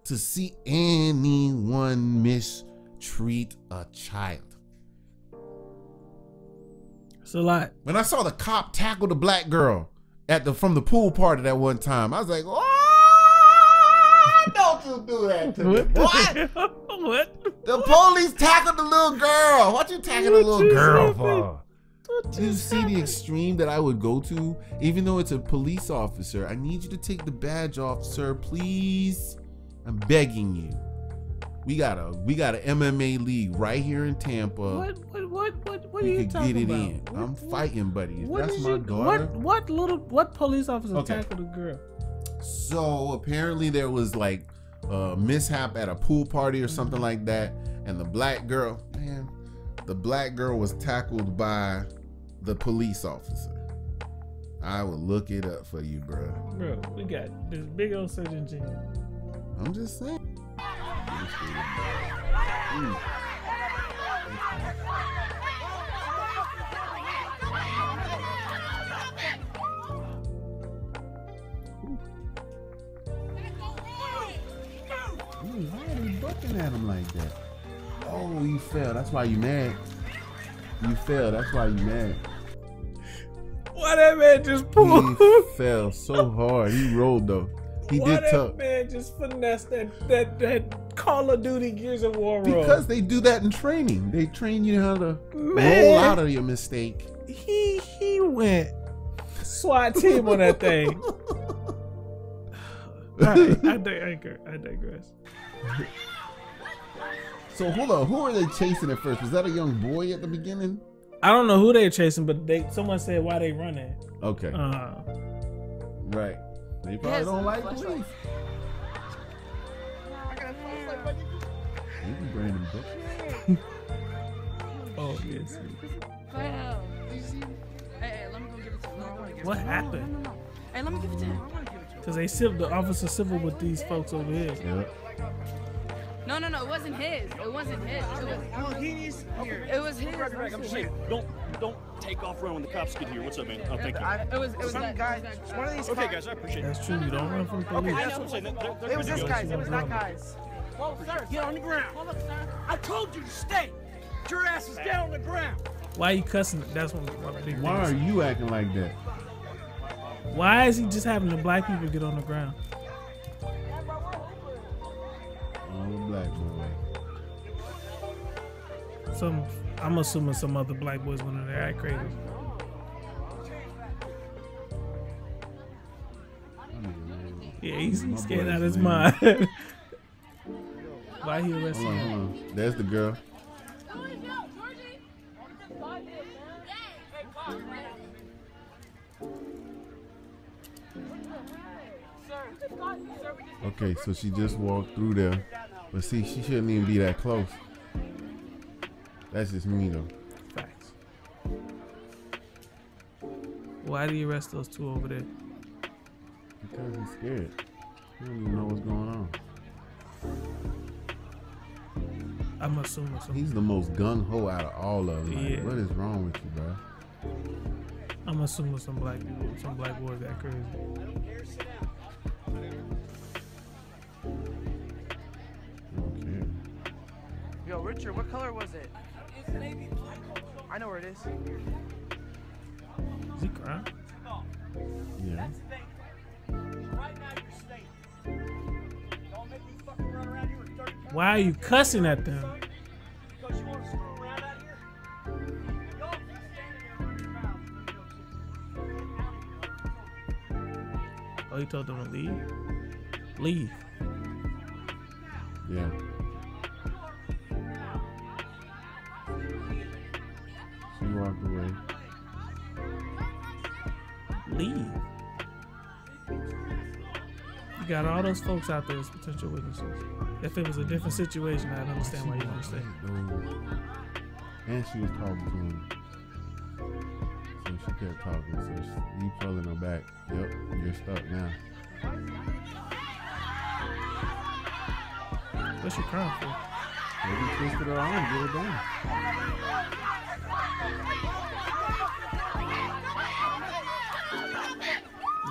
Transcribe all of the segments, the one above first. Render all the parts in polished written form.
to see anyone mistreat a child. It's a lot. When I saw the cop tackle the black girl from the pool party that one time, I was like, "Oh, don't you do that to me, boy!" What? The police tackled the little girl. What you tackling the little girl for? Do you see the extreme that I would go to? Even though it's a police officer, I need you to take the badge off, sir, please. I'm begging you. We got a MMA league right here in Tampa. What are you talking get it about? in. I'm fighting buddies. That's my you, daughter. What police officer tackled a girl? So apparently there was like a mishap at a pool party or something like that, and the black girl was tackled by the police officer. I will look it up for you, bro. Bro, we got this big old Surgeon General. I'm just saying. Why are you looking at him like that? Oh, you fell. That's why you mad. You fell. That's why you mad. Why that man just pulled? He fell so hard. He rolled though. He did tuck. Why that man just finessed that Call of Duty Gears of War roll? Because they do that in training. They train you how to roll out of your mistake. He went SWAT team on that thing. Alright, I digress. So hold on, who are they chasing at first? Was that a young boy at the beginning? I don't know who they're chasing, but someone said why they running. Okay. Right. They probably don't like police. You can bring them books. Oh yes. Wow. Hey, let me go give it to him. What happened? No. Hey, let me give it to him. Because the officer civil with these folks over here. Yep. No, it wasn't his. It wasn't his. It was his. I'm just saying, don't take off running when the cops get here. What's up, man? Oh, thank you. It was some that guy. One of these. Okay, guys, I appreciate it. That's true. You don't run from police. Okay, that's what I'm saying. It was this guy. It was that guy's. Whoa, sir, get on the ground. Hold up, sir. I told you to stay. Get your asses down on the ground. Why are you cussing? That's one big. Why are you acting like that? Why is he just having the black people get on the ground? Oh, the black boy. I'm assuming some other black boys went in there act crazy. Yeah, he's scared out of his mind. Why he arrested him? Hold on. There's the girl. Okay, so she just walked through there. But see, she shouldn't even be that close. That's just me though. Facts. Why do you arrest those two over there? Because he's scared. He don't even know what's going on. I'm assuming some. He's the most gung-ho out of all of them. Like, Yeah. what is wrong with you, bro? I'm assuming some black people, some black boys got crazy. Okay. Yo, Richard, what color was it? I know where it is. Is he crying? Yeah. Why are you cussing at them? Oh, he told them to leave? Leave. Yeah. She walked away. Leave. You got all those folks out there as potential witnesses. If it was a different situation, I'd understand why you want to stay. And she was talking to him. So she kept talking. So he pulling her back. Yep, you're stuck now. What's she crying for? Maybe twisted her arm, get her down.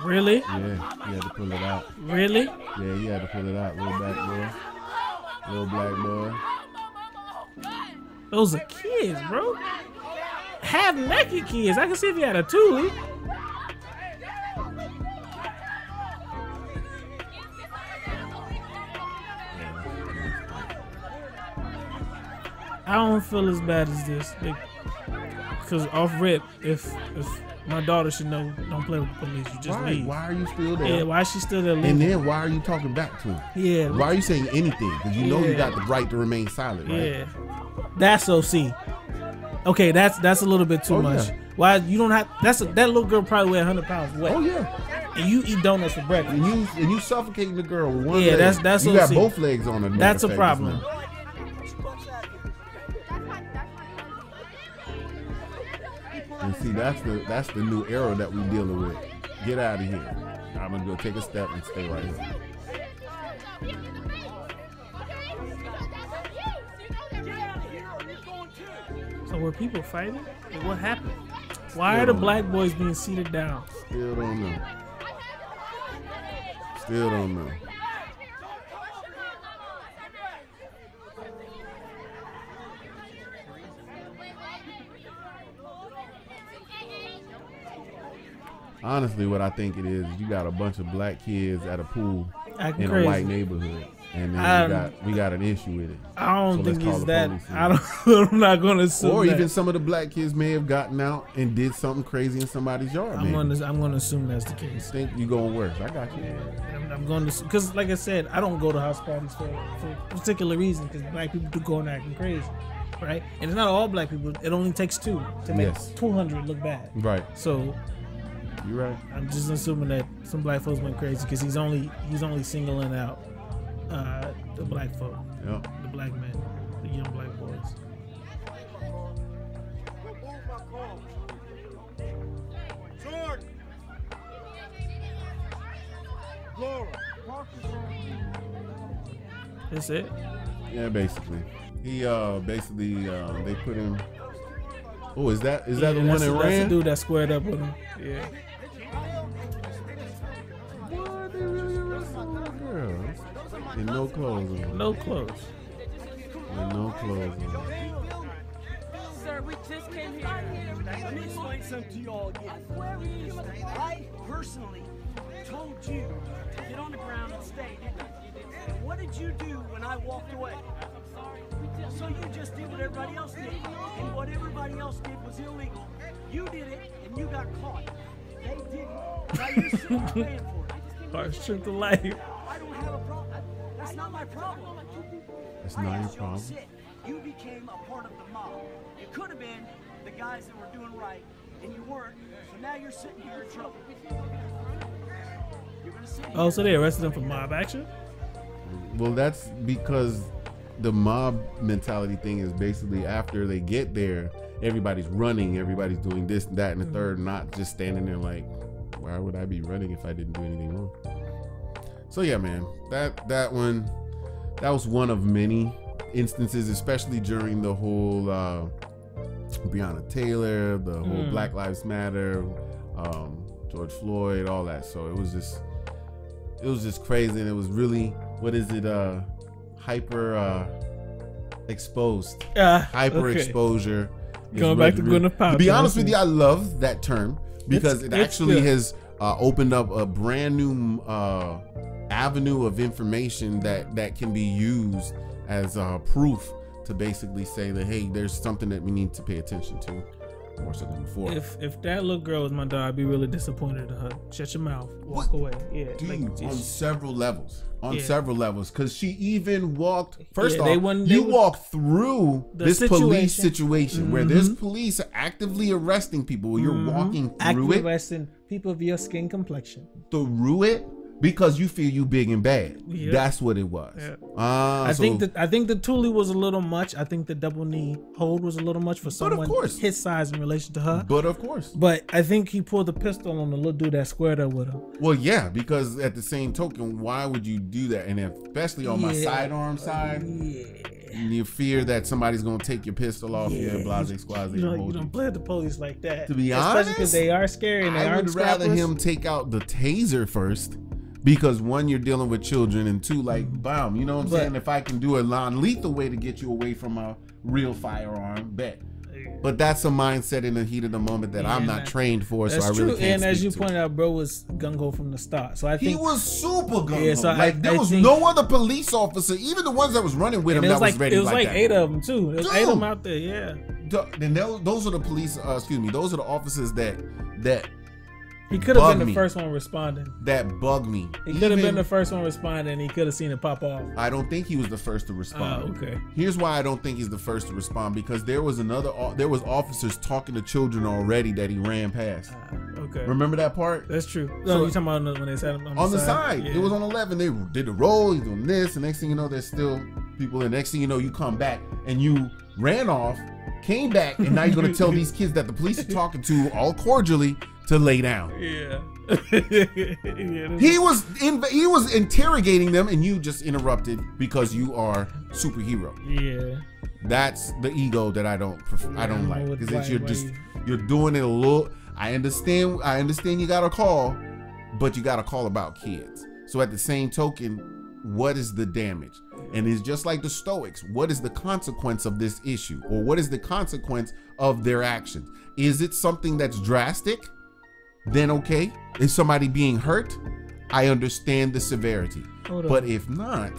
Really? Yeah, he had to pull it out. Really? Yeah, he had to pull it out, little black boy. Little black boy. Those are kids, bro. Half naked kids. I can see if he had a toolie. I don't feel as bad as this. Because off rip, if my daughter should know, don't play with the police. You just leave. Why are you still there? Yeah, why is she still there leaving? And then why are you talking back to him? Yeah. Why are you saying anything? Because you know you got the right to remain silent, right? Yeah. That's OC. Okay, that's a little bit too much. Yeah. Why you don't have? That little girl probably weigh 100 pounds wet. Oh yeah. And you eat donuts for breakfast. And you suffocating the girl with one Yeah, leg. that's you OC. got both legs on her. That's a problem. And see, that's the new era that we dealing with. Get out of here. I'm gonna go take a step and stay right here. So were people fighting? Or what happened? Why are the black boys being seated down? Still don't know. Still don't know. Honestly, what I think it is you got a bunch of black kids at a pool Acting in crazy. a white neighborhood, and then we got an issue with it. I don't think let's it's call the that. police in. I'm not gonna assume Or that. even some of the black kids may have gotten out and did something crazy in somebody's yard. I'm maybe. gonna assume that's the case. Think you going worse? I got you. I'm going to, because like I said, I don't go to house parties for a particular reason, because black people do go and acting crazy, right? And it's not all black people. It only takes two to make 200 look bad. Right. So You're right. I'm just assuming that some black folks went crazy because he's only singling out the black folk, the black men, the young black boys. Sword. Laura. That's it. Yeah, basically. He they put him. Oh, is that the one that That's ran? the dude that squared up with him. Yeah. What? They really arrested that girl? And no clothes on. No clothes. And no clothes on. Sir, we just came here. Let me explain something to you all again. I personally told you to get on the ground and stay, didn't I? And what did you do when I walked away? So you just did what everybody else did. And what everybody else did was illegal. You did it and you got caught. They didn't. Now you're sitting paying for it. Harsh truth of life. I don't have a problem. That's not my problem. That's I not your asked you to problem. sit. You became a part of the mob. You could have been the guys that were doing right, and you weren't. So now you're sitting here in trouble. You're gonna sit here. Oh, so they arrested him for mob action? Well, that's because the mob mentality thing is basically after they get there, everybody's running, everybody's doing this, that, and the third, not just standing there like, why would I be running if I didn't do anything wrong? So yeah, man, that was one of many instances, especially during the whole Breonna Taylor, the whole Black Lives Matter, George Floyd, all that. So it was just crazy, and it was really, what is it, hyper exposed, hyper exposure. Going back to Gwyneth Paltrow. To be honest with you, I love that term because it actually has opened up a brand new avenue of information that can be used as proof to basically say that, hey, there's something that we need to pay attention to more so than before. If that little girl was my daughter, I'd be really disappointed in her. Shut your mouth. Walk away. Yeah. Dude, on several levels. Several levels. Because she even walked, first off, you walked through this police situation where there's Mm-hmm. police actively arresting people. You're walking through actively it. arresting people of your skin complexion. Through it. Because you feel you big and bad. Yep. That's what it was. Yep. I think the Thule was a little much. I think the double knee hold was a little much for someone his size in relation to her. But of course. But I think he pulled the pistol on the little dude that squared up with him. Well, yeah, because at the same token, why would you do that? And especially on my sidearm side, you fear that somebody's gonna take your pistol off you, blase squaze. You don't play with the police like that. To be especially honest, because they are scary and they I aren't would rather scrappers. him take out the taser first Because one, you're dealing with children, and two, like, bam, you know what I'm saying? If I can do a non-lethal way to get you away from a real firearm, bet. But that's a mindset in the heat of the moment that I'm not trained for, so I really can't. And as you speak pointed out, bro was gung-ho from the start. So I think he was super gung-ho. Yeah, so like there was no other police officer, even the ones that was running with him, that was ready. It was like that. 8 of them too. It was 8 of them out there. Yeah. Then those are the police. Those are the officers that he could have been the first one responding. That bugged me. He could have been the first one responding, and he could have seen it pop off. I don't think he was the first to respond. Oh, okay. Here's why I don't think he's the first to respond, because there was officers talking to children already that he ran past. Okay. Remember that part? That's true. No, you talking about when they said on the side? Yeah. It was on 11. They did the roll. He's doing this, and next thing you know, there's still people. And next thing you know, you come back and you ran off, came back, and now you're gonna tell these kids that the police are talking to all cordially to lay down. Yeah. He was interrogating them, and you just interrupted because you are superhero. Yeah. That's the ego that I don't like, because you're doing it a little. I understand you got a call, but you got a call about kids. So at the same token, what is the damage? And it's just like the Stoics. What is the consequence of this issue? Or what is the consequence of their actions? Is it something that's drastic? Then okay. Is somebody being hurt? I understand the severity. But if not,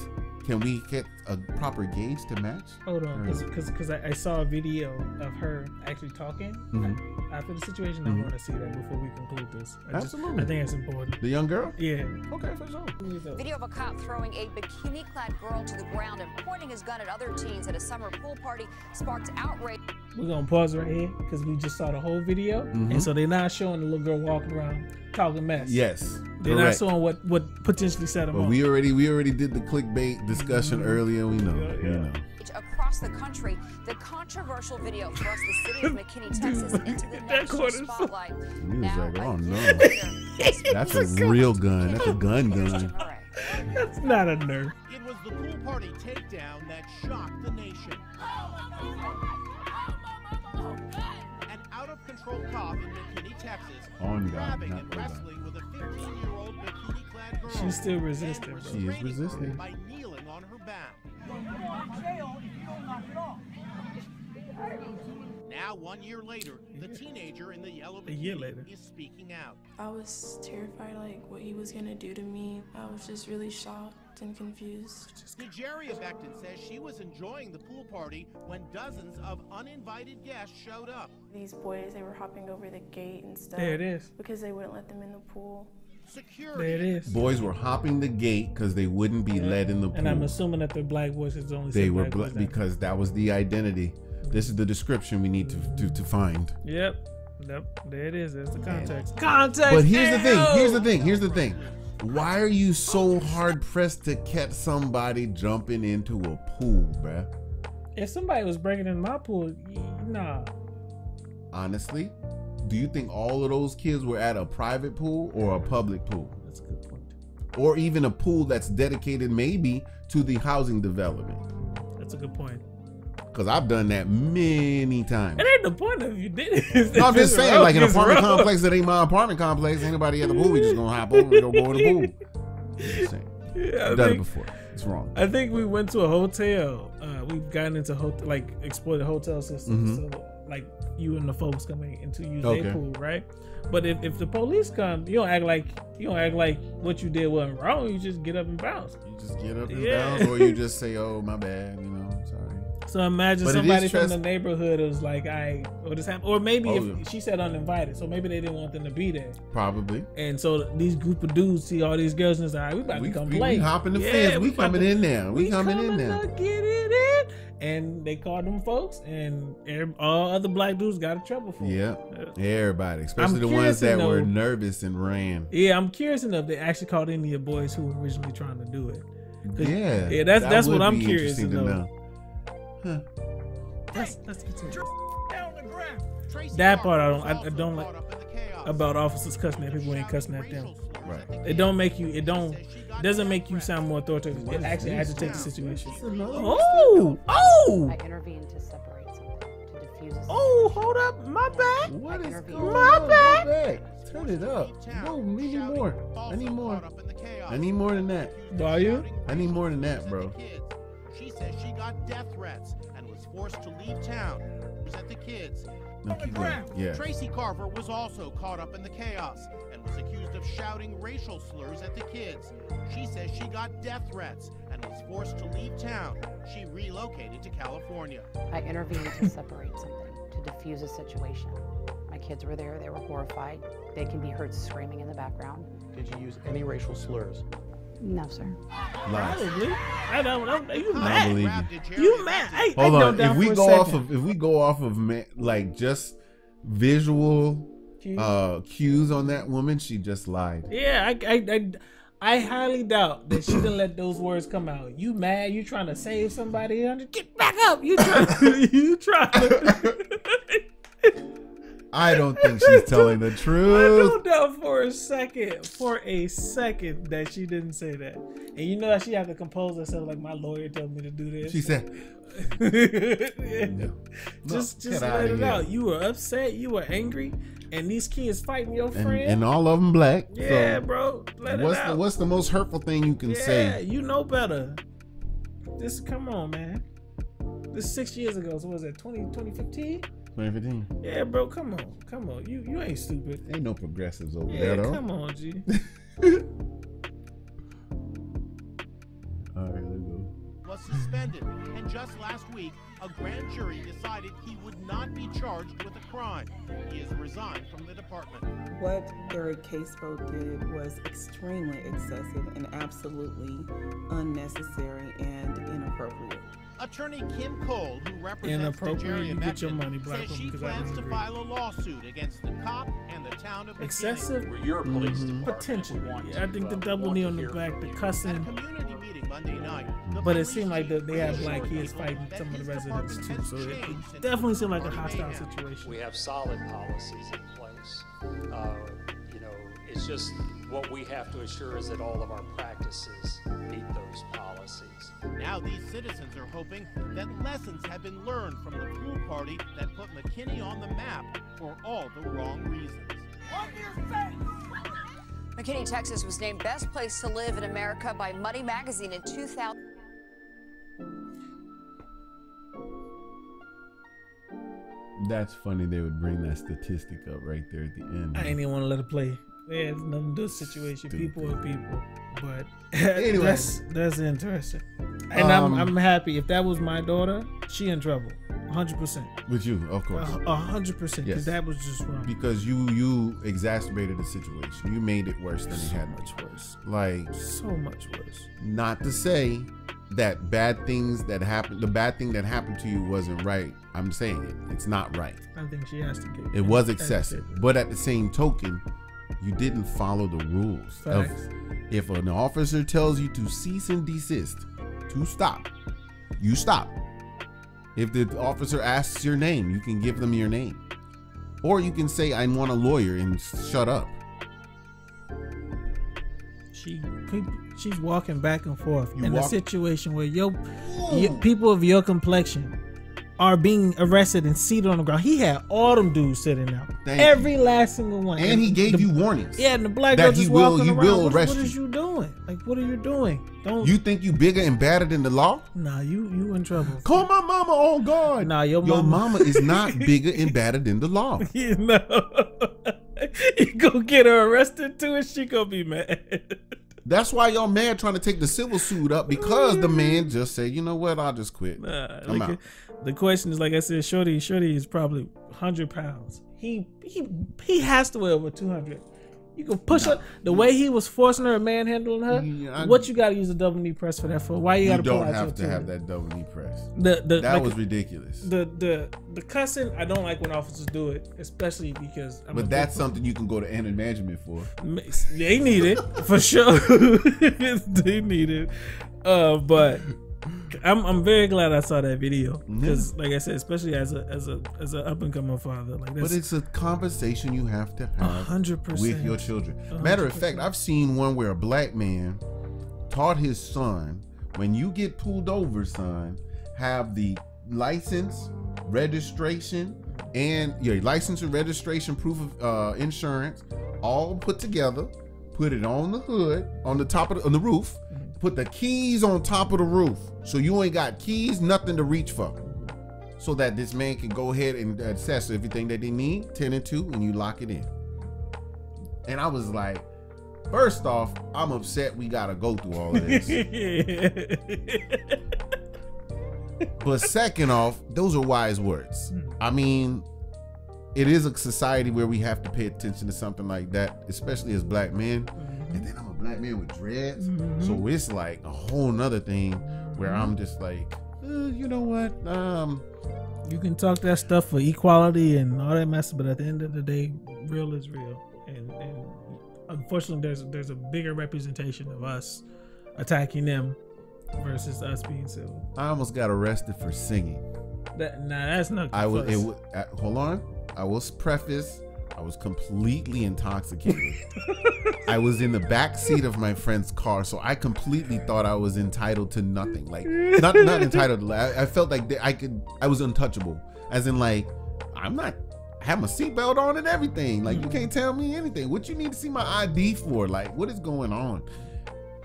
can we get a proper gauge to match? Hold on, because I saw a video of her actually talking after the situation. I want to see that before we conclude this. Absolutely. I think it's important. The young girl? Yeah. Okay, for sure. Video of a cop throwing a bikini-clad girl to the ground and pointing his gun at other teens at a summer pool party sparked outrage. We're going to pause right here because we just saw the whole video. And so they're not showing the little girl walking around talking mess. Yes. They're not showing what potentially set them up. We already did the clickbait discussion earlier. We know. You know. Across the country, the controversial video thrust the city of McKinney, Texas, into the national spotlight. He was like, oh no, that's a real gun. That's a gun. That's not a nerf. It was the pool party takedown that shocked the nation. An out-of-control cop in McKinney, Texas, grabbing and wrestling with a 15-year-old bikini-clad girl. She's still resisting. She is resisting. By kneeling on her back. Now, 1 year later, the teenager in the yellow bikini is speaking out. I was terrified, like what he was gonna do to me. I was just really shocked and confused. Nigeria Becton says she was enjoying the pool party when dozens of uninvited guests showed up. These boys, they were hopping over the gate and stuff. There it is. Because they wouldn't let them in the pool. Security. There it is. Boys were hopping the gate because they wouldn't be let in the pool. And I'm assuming that they're black boys. It's only they were black because that was the identity. This is the description we need to find. Yep. There it is. That's the context. Context. But here's the thing. Why are you so hard pressed to catch somebody jumping into a pool, bruh? If somebody was breaking in my pool, nah. Honestly, do you think all of those kids were at a private pool or a public pool? That's a good point. Or even a pool that's dedicated maybe to the housing development. That's a good point. Because I've done that many times. It ain't the point of you did it. No, I'm just saying, like an apartment complex that ain't my apartment complex. Ain't nobody at the pool. We just gonna hop over and go in the pool. I'm just saying. I've done it before. It's wrong. I think we went to a hotel. We've gotten into explored the hotel system. So like you and the folks coming into use their pool, right? But if the police come, you don't act like what you did wasn't wrong. You just get up and bounce. You just get up and bounce, or you just say, "Oh, my bad," I'm sorry. So imagine somebody from the neighborhood was like, or this happened, or maybe if she said uninvited, so maybe they didn't want them to be there. Probably. And so these group of dudes see all these girls and it's like, we about to come play. We hopping the fence. We coming in now. We coming in now. Get it in. And they called them folks, and all other black dudes got in trouble for it. Yeah, everybody, especially the ones that were nervous and ran. Yeah, I'm curious enough they actually called any of the boys who were originally trying to do it. Yeah, that's what I'm curious to know. Huh. Let's get to it. That part I don't like about officers cussing at people who ain't cussing at them. Right. It doesn't make you sound more authoritative. It actually agitates the situation. Oh! I intervened to separate something, to diffuse a hold up. My bad. What is my bad? Turn it up. No, we need more. I need more. I need more than that. Are you? I need more than that, bro. She says she got death threats and was forced to leave town. At the kids. No, keep going. Yeah. Tracy Carver was also caught up in the chaos and was accused of shouting racial slurs at the kids. She says she got death threats and was forced to leave town. She relocated to California. I intervened to separate something, to diffuse a situation. My kids were there, they were horrified. They can be heard screaming in the background. Did you use any racial slurs? No, sir. Probably. I don't. You I mad? believe you. You mad? Hold on. If we go off of like just visual cues on that woman, she just lied. Yeah, I highly doubt that she didn't let those words come out. You mad? You trying to save somebody? Get back up! You trying? I don't think she's telling the truth. I don't doubt for a second that she didn't say that. And you know that she had to compose herself like my lawyer told me to do this. She said, yeah. No. Just let it out. You were upset, you were angry, and these kids fighting your friend. And all of them black. Yeah, so bro. Let it out. What's the most hurtful thing you can say? Yeah, you know better. Come on, man. This is 6 years ago. So what was it 2015? 2015. Yeah, bro, come on. You ain't stupid. Ain't no progressives over yeah, there, though. Come on, G. All right, let's go. Was suspended, and just last week, a grand jury decided he would not be charged with a crime. He has resigned from the department. What their case vote did was extremely excessive and absolutely unnecessary and inappropriate. Attorney Kim Cole, who represents the Jerry Metcalf, says she plans to file a lawsuit against the cop and the town of excessive. Your police department potential. Yeah, I think the double knee on the back, the cussing. At a community meeting Monday night, but it seemed like they had black kids fighting some of the residents too, so it definitely seemed like a hostile situation. We have solid policies in place. It's just what we have to assure is that all of our practices meet those policies. Now these citizens are hoping that lessons have been learned from the pool party that put McKinney on the map for all the wrong reasons. McKinney, Texas was named Best Place to Live in America by Money Magazine in 2000. That's funny. They would bring that statistic up right there at the end. I ain't even want to let it play. It has nothing to do with the situation. Stupid. People are people. But anyway, that's interesting. And I'm happy. If that was my daughter, she in trouble. 100%. With you, of course. 100%. Because that was just wrong. Because you exacerbated the situation. You made it worse than it had. Much worse. Like so much worse. Not to say that bad things that happened, the bad thing that happened to you wasn't right. I'm saying it. It's not right. I think she has to get it. It was excessive. But at the same token, you didn't follow the rules. Facts. If an officer tells you to cease and desist, to stop, you stop. If the officer asks your name, you can give them your name. Or you can say, I want a lawyer, and shut up. She's walking back and forth in a situation where your people of your complexion are being arrested and seated on the ground. He had all them dudes sitting out. Every last single one. And he gave you warnings. Yeah, and the black girl just walking around. Will arrest what is you doing? Like, what are you doing? Don't. You think you bigger and badder than the law? Nah, you in trouble. Call my mama on guard. Nah, your mama is not bigger and badder than the law. You know. You go get her arrested too, and she gonna be mad. That's why y'all mad trying to take the civil suit up, because the man just said, you know what, I'll just quit. I'm out. The question is, like I said, Shorty is probably 100 pounds. He has to weigh over 200. You can push her the way he was forcing her and manhandling her. What you got to use a double knee press for that for? Why you got to pull out your don't have to have that double knee press. That was ridiculous. The cussing, I don't like when officers do it, especially because. But that's something you can go to anger management for. They need it for sure. They need it, but. I'm very glad I saw that video, because like I said, especially as a up and coming father, like but it's a conversation you have to have 100% with your children. 100%. Matter of fact, I've seen one where a black man taught his son, when you get pulled over, son, have the license, registration, and your license and registration, proof of insurance, all put together. put it on the hood, on the top of on the roof, put the keys on top of the roof. So you ain't got keys, nothing to reach for. So that this man can go ahead and access everything that they need, 10 and 2, and you lock it in. And I was like, first off, I'm upset we gotta go through all of this. But second off, those are wise words. I mean, it is a society where we have to pay attention to something like that, especially as black men. And then I'm a black man with dreads. So it's like a whole nother thing where I'm just like, you know what? You can talk that stuff for equality and all that mess, but at the end of the day, real is real. And unfortunately, there's a bigger representation of us attacking them versus us being civil. I almost got arrested for singing. That's not. Hold on. I will preface. I was completely intoxicated. I was in the back seat of my friend's car, so I completely thought I was entitled to nothing. Like not entitled. I felt like I was untouchable. As in, like, I have my seatbelt on and everything. Like, you can't tell me anything. What you need to see my ID for? Like, what is going on?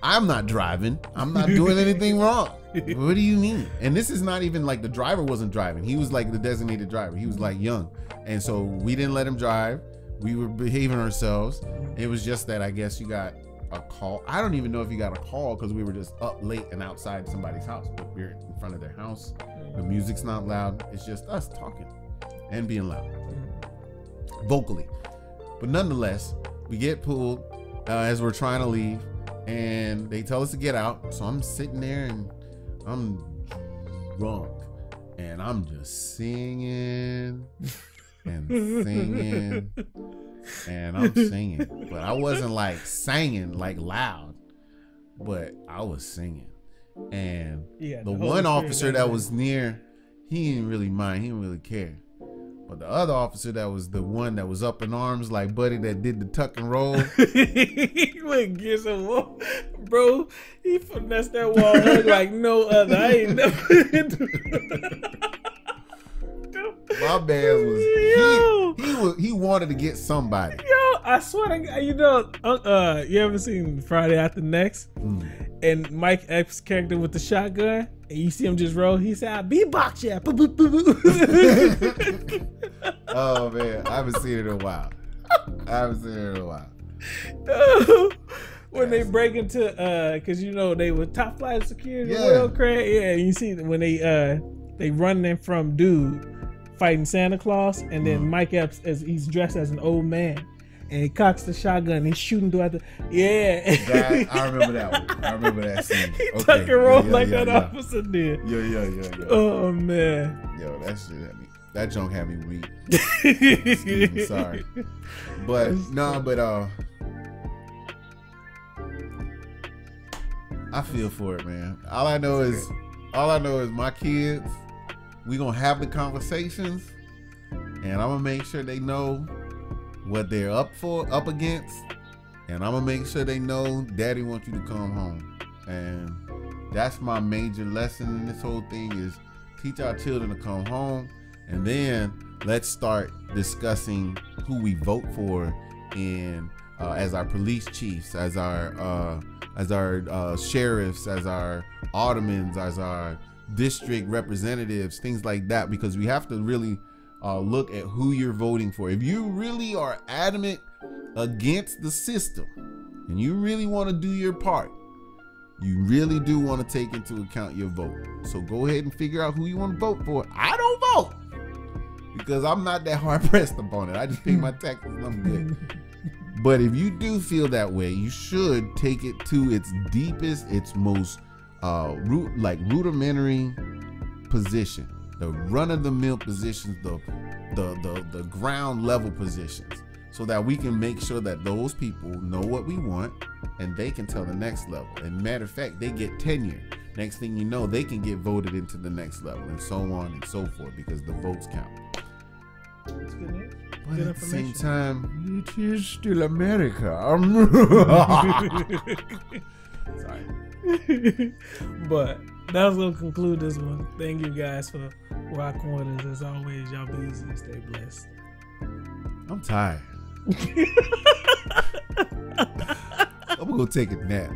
I'm not driving. I'm not doing anything wrong. What do you mean? And this is not even like the driver wasn't driving. He was like the designated driver. He was like young. And so we didn't let him drive. We were behaving ourselves. It was just that I guess you got a call. I don't even know if you got a call because we were just up late and outside somebody's house. But we're in front of their house. The music's not loud. It's just us talking and being loud. Vocally. But nonetheless, we get pulled as we're trying to leave. And they tell us to get out. So I'm sitting there and I'm drunk. And I'm just singing and singing. And I'm singing. But I wasn't like singing like loud. But I was singing. And the one officer that was near, he didn't really mind. He didn't really care. But the other officer that was the one that was up in arms, like Buddy that did the tuck and roll. He went get some wall. Bro, he finessed that wall like no other. I ain't never. My man was he wanted to get somebody. Yo, I swear to God, you know, you ever seen Friday After Next? And Mike Epps' character with the shotgun, and you see him just roll. He said, "I beatbox ya." Oh man, I haven't seen it in a while. When they break into, cause you know they were top flight security, Royal Craig. Yeah, you see when they run in from dude fighting Santa Claus, and then Mike Epps he's dressed as an old man. And he cocks the shotgun and he's shooting throughout the I remember that one. I remember that scene. He tuck and roll like that officer did. Yeah. Oh man. Yo, that shit had me. That junk had me weak. Excuse me, sorry. But I feel for it, man. All I know is my kids, we gonna have the conversations and I'm gonna make sure they know what they're up against, and I'm gonna make sure they know Daddy wants you to come home. And that's my major lesson in this whole thing is teach our children to come home, and then let's start discussing who we vote for in as our police chiefs, as our sheriffs, as our aldermen, as our district representatives, things like that, because we have to really look at who you're voting for. If you really are adamant against the system and you really want to do your part, you really do want to take into account your vote. So go ahead and figure out who you want to vote for. I don't vote because I'm not that hard pressed upon it. I just pay my taxes and I'm good. But if you do feel that way, you should take it to its deepest, its most rudimentary position. The run-of-the-mill positions, the ground level positions, so that we can make sure that those people know what we want and they can tell the next level. And matter of fact, they get tenure. Next thing you know, they can get voted into the next level, and so on and so forth, because the votes count. That's good news. But at the same time, it is still America. Sorry. But that was gonna conclude this one. Thank you guys for rocking with us. As always, y'all be easy and stay blessed. I'm tired. I'm gonna go take a nap.